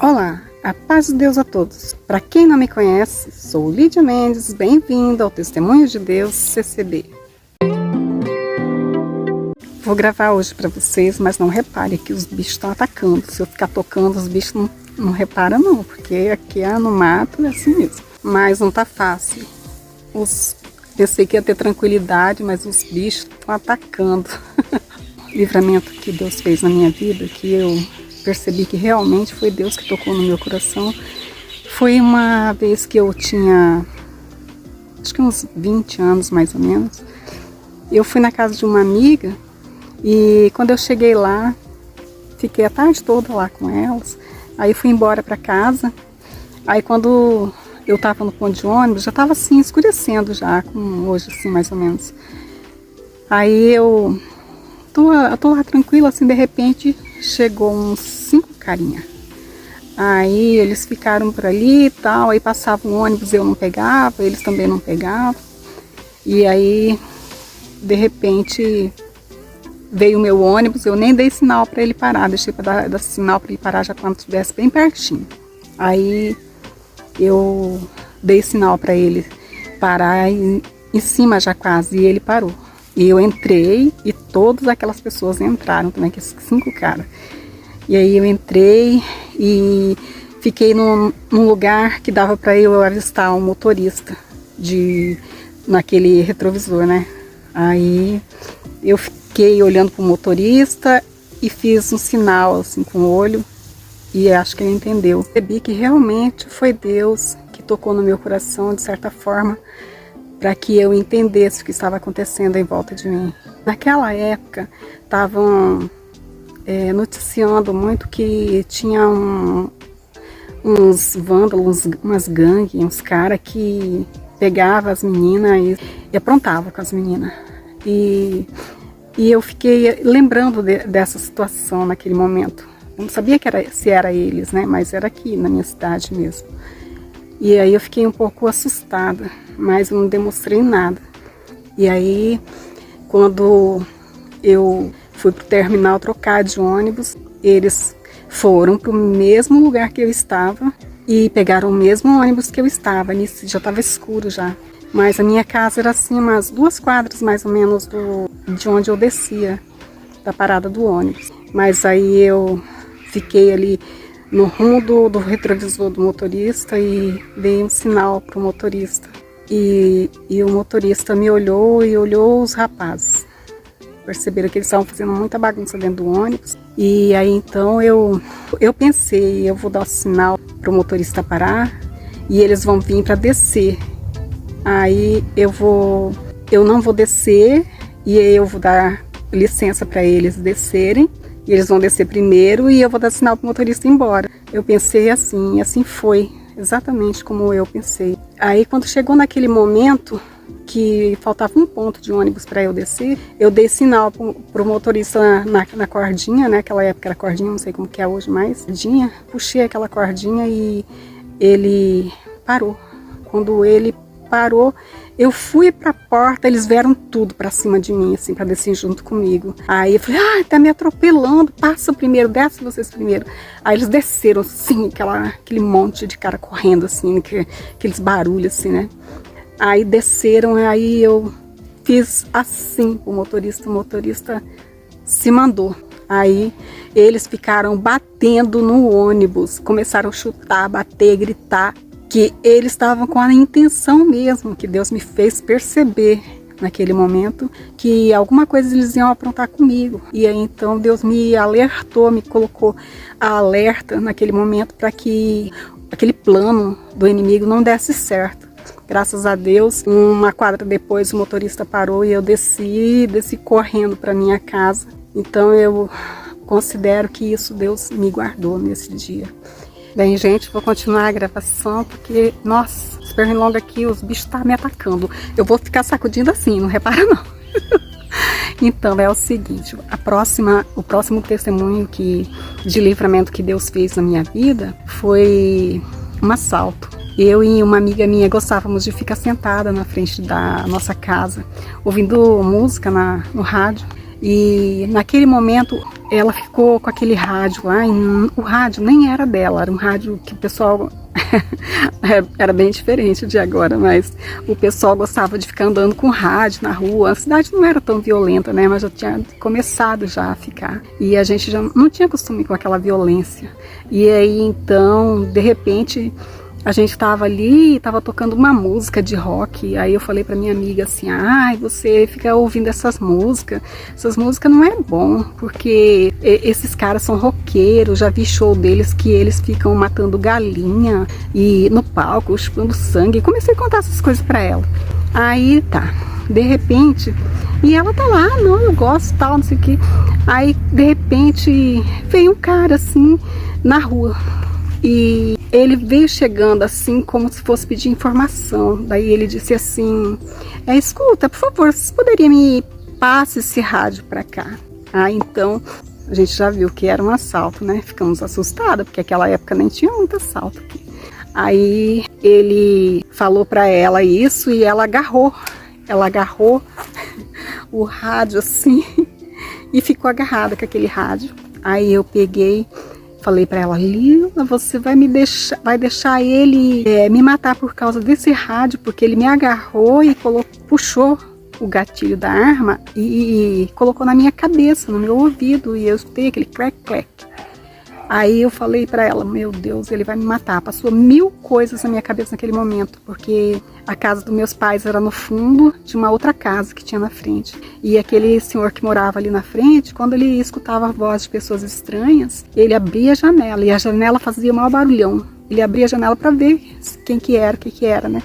Olá, a paz de Deus a todos. Para quem não me conhece, sou Lídia Mendes, bem-vindo ao Testemunho de Deus CCB. Vou gravar hoje para vocês, mas não repare que os bichos estão atacando. Se eu ficar tocando, os bichos não reparam não, porque aqui no mato é assim mesmo. Mas não tá fácil. Pensei que ia ter tranquilidade, mas os bichos estão atacando. O livramento que Deus fez na minha vida, que eu percebi que realmente foi Deus que tocou no meu coração, foi uma vez que eu tinha, acho que uns 20 anos mais ou menos. Eu fui na casa de uma amiga e quando eu cheguei lá, fiquei a tarde toda lá com elas. Aí fui embora para casa. Aí quando eu estava no ponto de ônibus, já estava assim, escurecendo já, como hoje assim mais ou menos. Aí eu tô lá tranquila, assim, de repente chegou uns 5 carinha. Aí eles ficaram por ali e tal, aí passava um ônibus, eu não pegava, eles também não pegavam. E aí, de repente, veio o meu ônibus, eu nem dei sinal para ele parar, deixei para dar sinal para ele parar já quando estivesse bem pertinho. Aí eu dei sinal para ele parar em cima já quase, e ele parou. E eu entrei e todas aquelas pessoas entraram também, que esses 5 caras. E aí eu entrei e fiquei num lugar que dava para eu avistar um motorista naquele retrovisor, né? Aí eu fiquei olhando para o motorista e fiz um sinal assim com o olho e acho que ele entendeu. Percebi que realmente foi Deus que tocou no meu coração de certa forma, para que eu entendesse o que estava acontecendo em volta de mim. Naquela época, estavam noticiando muito que tinha uns vândalos, umas gangues, uns caras que pegavam as meninas e aprontavam com as meninas. E eu fiquei lembrando dessa situação naquele momento. Eu não sabia se era eles, né? Mas era aqui na minha cidade mesmo. E aí eu fiquei um pouco assustada, mas eu não demonstrei nada. E aí, quando eu fui pro terminal trocar de ônibus, eles foram pro mesmo lugar que eu estava e pegaram o mesmo ônibus que eu estava. Nisso já estava escuro já. Mas a minha casa era assim, umas 2 quadras mais ou menos de onde eu descia, da parada do ônibus. Mas aí eu fiquei ali no rumo do retrovisor do motorista e dei um sinal pro motorista. E o motorista me olhou e olhou os rapazes. Perceberam que eles estavam fazendo muita bagunça dentro do ônibus. E aí então eu pensei, eu vou dar o sinal pro motorista parar e eles vão vir para descer. Aí eu não vou descer e eu vou dar licença para eles descerem. E eles vão descer primeiro e eu vou dar sinal para o motorista ir embora. Eu pensei assim, e assim foi, exatamente como eu pensei. Aí quando chegou naquele momento que faltava um ponto de ônibus para eu descer, eu dei sinal para o motorista na cordinha, né? Naquela época era cordinha, não sei como que é hoje mais. Puxei aquela cordinha e ele parou. Quando ele parou, eu fui pra porta, eles vieram tudo pra cima de mim, assim, pra descer junto comigo. Aí eu falei, tá me atropelando, passa primeiro, desce vocês primeiro. Aí eles desceram, assim, aquele monte de cara correndo, assim, aqueles barulhos, assim, né? Aí desceram, aí eu fiz assim pro motorista, o motorista se mandou. Aí eles ficaram batendo no ônibus, começaram a chutar, bater, gritar, que eles estavam com a intenção mesmo, que Deus me fez perceber naquele momento, que alguma coisa eles iam aprontar comigo. E aí então Deus me alertou, me colocou a alerta naquele momento para que aquele plano do inimigo não desse certo. Graças a Deus, uma quadra depois o motorista parou e eu desci correndo para minha casa. Então eu considero que isso Deus me guardou nesse dia. Bem, gente, vou continuar a gravação porque, nossa, esse pernilongo aqui, os bichos estão me atacando. Eu vou ficar sacudindo assim, não repara não. Então, é o seguinte, o próximo testemunho de livramento que Deus fez na minha vida foi um assalto. Eu e uma amiga minha gostávamos de ficar sentada na frente da nossa casa, ouvindo música no rádio. E naquele momento ela ficou com aquele rádio lá, e o rádio nem era dela, era um rádio que o pessoal era bem diferente de agora, mas o pessoal gostava de ficar andando com rádio na rua. A cidade não era tão violenta, né, mas já tinha começado já a ficar, e a gente já não tinha costume com aquela violência. E aí então, de repente, a gente estava ali, estava tocando uma música de rock. Aí eu falei para minha amiga assim: ai, você fica ouvindo essas músicas não é bom, porque esses caras são roqueiros. Já vi show deles que eles ficam matando galinha e no palco, chupando sangue. Comecei a contar essas coisas para ela. Aí tá, de repente, e ela tá lá, não, eu gosto, tal, não sei o que. Aí de repente veio um cara assim na rua, e ele veio chegando assim como se fosse pedir informação. Daí ele disse assim: escuta, por favor, vocês poderiam me passar esse rádio para cá? Então a gente já viu que era um assalto, né? Ficamos assustados, porque naquela época nem tinha muito assalto aqui. Aí ele falou para ela isso e ela agarrou o rádio assim e ficou agarrada com aquele rádio. Aí eu peguei, falei para ela: Lila, você vai deixar ele me matar por causa desse rádio, porque ele me agarrou e puxou o gatilho da arma e colocou na minha cabeça, no meu ouvido, e eu escutei aquele crack, crack. Aí eu falei para ela: meu Deus, ele vai me matar. Passou 1000 coisas na minha cabeça naquele momento, porque a casa dos meus pais era no fundo de uma outra casa que tinha na frente. E aquele senhor que morava ali na frente, quando ele escutava a voz de pessoas estranhas, ele abria a janela, e a janela fazia o maior barulhão. Ele abria a janela para ver quem que era, o que era, né?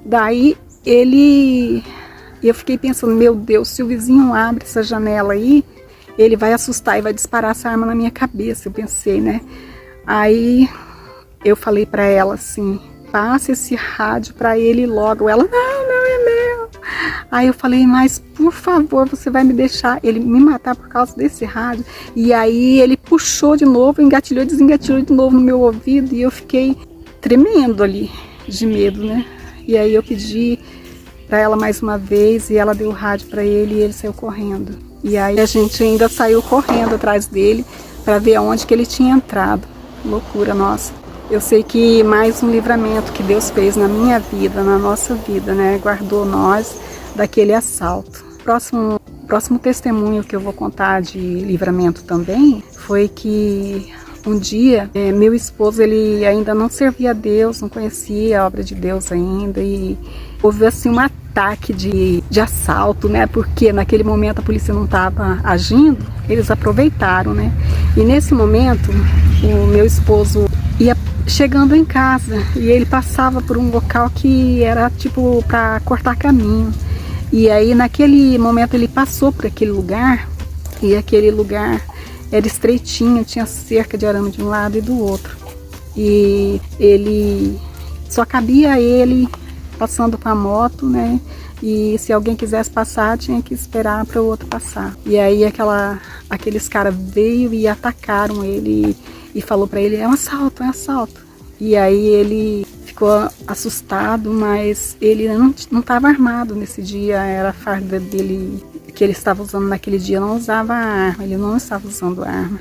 Daí eu fiquei pensando: meu Deus, se o vizinho abre essa janela aí, ele vai assustar e vai disparar essa arma na minha cabeça, eu pensei, né? Aí eu falei para ela assim: passe esse rádio para ele logo. Ela: não é meu. Aí eu falei: mas por favor, você vai me deixar ele me matar por causa desse rádio? E aí ele puxou de novo, engatilhou, desengatilhou de novo no meu ouvido, e eu fiquei tremendo ali de medo, né? E aí eu pedi para ela mais uma vez, e ela deu o rádio para ele, e ele saiu correndo. E aí a gente ainda saiu correndo atrás dele para ver aonde que ele tinha entrado. Loucura nossa. Eu sei que mais um livramento que Deus fez na minha vida, na nossa vida, né? Guardou nós daquele assalto. Próximo testemunho que eu vou contar de livramento também foi que um dia meu esposo, ele ainda não servia a Deus, não conhecia a obra de Deus ainda, e houve assim um ataque de assalto, né? Porque naquele momento a polícia não estava agindo, eles aproveitaram, né? E nesse momento o meu esposo ia chegando em casa e ele passava por um local que era tipo para cortar caminho. E aí naquele momento ele passou por aquele lugar, e aquele lugar era estreitinho, tinha cerca de arame de um lado e do outro. E ele só cabia ele passando com a moto, né? E se alguém quisesse passar, tinha que esperar para o outro passar. E aí aqueles caras veio e atacaram ele e falou para ele: é um assalto, é um assalto. E aí ele ficou assustado, mas ele não estava armado nesse dia. Era a farda dele que ele estava usando naquele dia, não usava arma, ele não estava usando arma.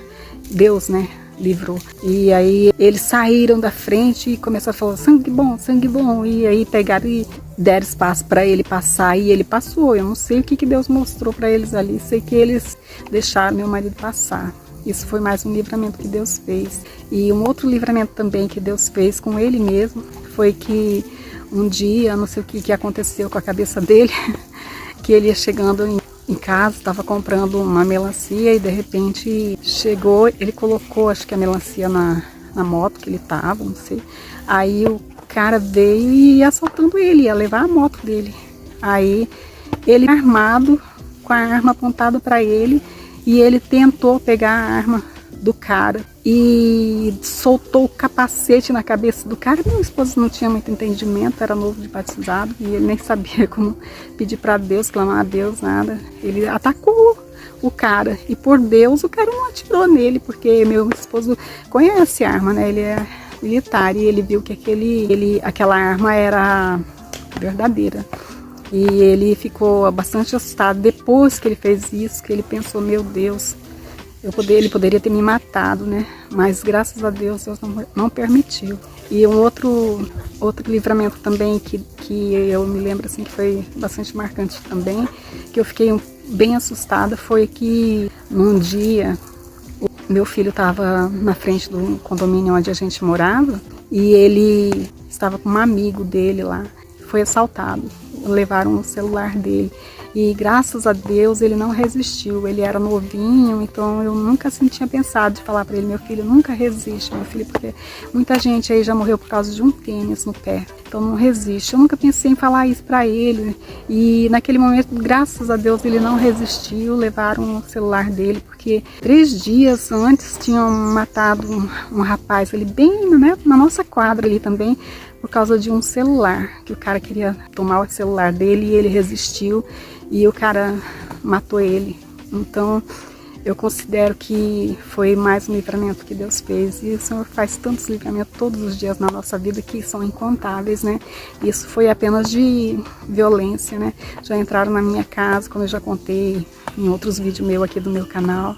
Deus, né, livrou. E aí eles saíram da frente e começaram a falar: sangue bom, sangue bom. E aí pegaram e deram espaço para ele passar, e ele passou. Eu não sei o que Deus mostrou para eles ali, sei que eles deixaram meu marido passar. Isso foi mais um livramento que Deus fez. E um outro livramento também que Deus fez com ele mesmo foi que um dia, não sei o que aconteceu com a cabeça dele, que ele ia chegando em casa, estava comprando uma melancia e de repente chegou, ele colocou, acho que a melancia na moto que ele estava, não sei. Aí o cara veio e ia assaltando ele, ia levar a moto dele. Aí ele armado, com a arma apontada para ele, e ele tentou pegar a arma do cara e soltou o capacete na cabeça do cara. Meu esposo não tinha muito entendimento, era novo de batizado, e ele nem sabia como pedir para Deus, clamar a Deus, nada. Ele atacou o cara, e por Deus o cara não atirou nele, porque meu esposo conhece a arma, né? Ele é militar, e ele viu que aquela arma era verdadeira. E ele ficou bastante assustado depois que ele fez isso, que ele pensou, meu Deus, ele poderia ter me matado, né? Mas graças a Deus, Deus não permitiu. E um outro livramento também que eu me lembro assim que foi bastante marcante também, que eu fiquei bem assustada, foi que num dia o meu filho estava na frente do condomínio onde a gente morava e ele estava com um amigo dele lá, foi assaltado, levaram o celular dele. E graças a Deus ele não resistiu, ele era novinho, então eu nunca assim tinha pensado de falar para ele, meu filho, nunca resiste, meu filho, porque muita gente aí já morreu por causa de um tênis no pé, então não resiste. Eu nunca pensei em falar isso para ele, e naquele momento, graças a Deus, ele não resistiu, levaram o celular dele, porque 3 dias antes tinham matado um rapaz ali bem, né, na nossa quadra ali também, por causa de um celular, que o cara queria tomar o celular dele e ele resistiu e o cara matou ele. Então eu considero que foi mais um livramento que Deus fez, e o Senhor faz tantos livramentos todos os dias na nossa vida que são incontáveis, né? Isso foi apenas de violência, né? Já entraram na minha casa, como eu já contei em outros vídeos meus aqui do meu canal,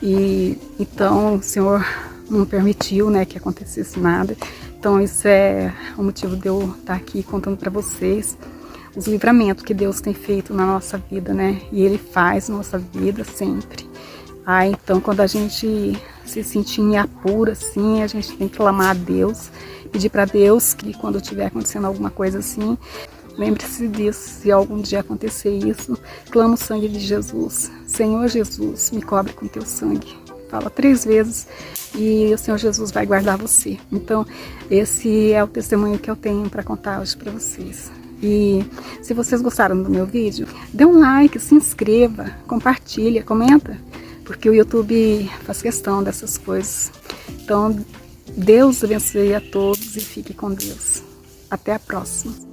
e então o Senhor não permitiu, né, que acontecesse nada. Então isso é o motivo de eu estar aqui contando para vocês os livramentos que Deus tem feito na nossa vida, né? E Ele faz na nossa vida sempre. Então quando a gente se sentir em apuro assim, a gente tem que clamar a Deus, pedir para Deus que quando estiver acontecendo alguma coisa assim, lembre-se disso, se algum dia acontecer isso, clama o sangue de Jesus. Senhor Jesus, me cobre com teu sangue. Fala 3 vezes e o Senhor Jesus vai guardar você. Então, esse é o testemunho que eu tenho para contar hoje para vocês. E se vocês gostaram do meu vídeo, dê um like, se inscreva, compartilha, comenta, porque o YouTube faz questão dessas coisas. Então, Deus abençoe a todos e fique com Deus. Até a próxima.